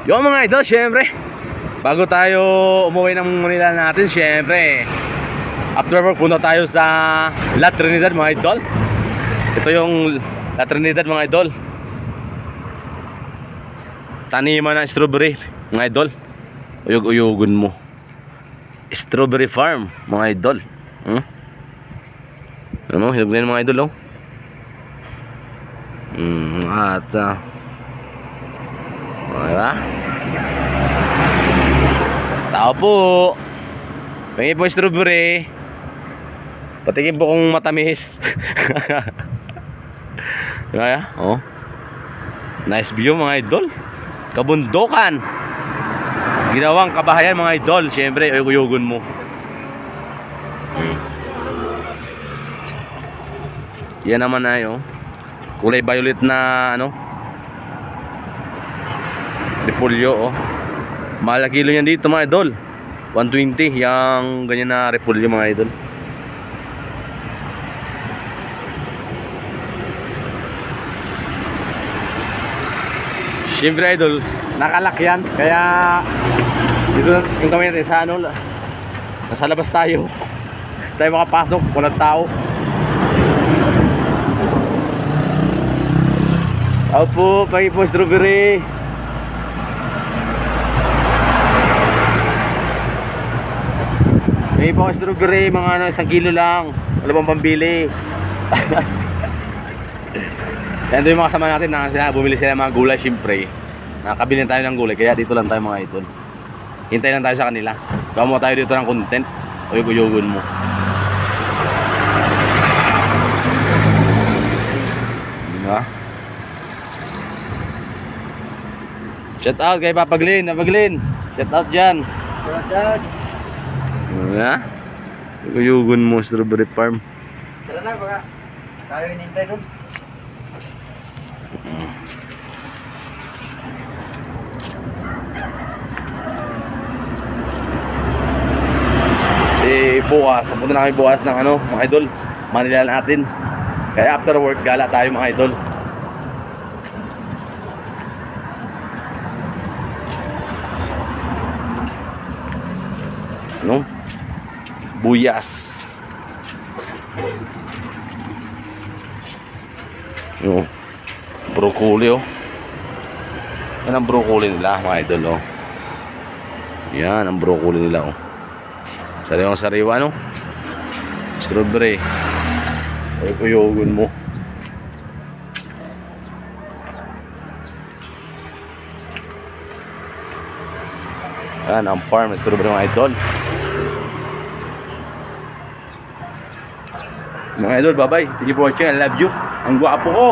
Yung mga idol, syempre, bago tayo umuwi ng Manila natin, syempre, after work punta tayo sa La Trinidad mga idol. Ito yung La Trinidad mga idol. Taniman ng strawberry mga idol. Uyog-uyogun mo. Strawberry farm mga idol. Ano, hinog na yun mga idol oh. At diba? Tao po. Pingin po strawberry. Patikin po kung matamis. Kaya, oh. Nice view mga idol. Kabundukan. Ginawang kabahayan mga idol. Siyempre, uyog-uyogun mo. Yan naman na yun. Kulay violet na ano. Repolyo oh. Mahal na kilo yan dito mga idol. 120 yung ganyan na repolyo mga idol. Siyempre idol, nakalak yan. Kaya dito yung kami natin sa ano, nasa labas tayo. Tayo makapasok, walang tao. Ako po, pagi po strawberry. Pagi po strawberry, mga ano, 1 kilo lang. Wala pang pambili. Yan doon yung mga kasama natin na bumili sila ng mga gulay syempre. Nakabili tayo ng gulay, kaya dito lang tayo mga idol. Hintay lang tayo sa kanila. Gawa mo tayo dito ng content. Uyog-uyogun mo. Diba? Shout out kay Papa Glenn, Papa Glenn. Shout out dyan. Shout out. Diba? Uyog-uyogun mo, strawberry farm. Tara na baka tayo hinintay doon. Bukas, punta na kami bukas ng ano, mga idol, Manila natin. Kaya after work, gala tayo mga idol. Ano? Buyas. Ano? Broccoli oh. Yan ang broccoli nila mga idol oh. Yan ang broccoli nila oh. Sariwang sariwa no. Strawberry. Uyog-uyogun mo. Yan ang farm strawberry mga idol. Mga idol, bye bye. Thank you for watching. I love you. Ang gwapo ko.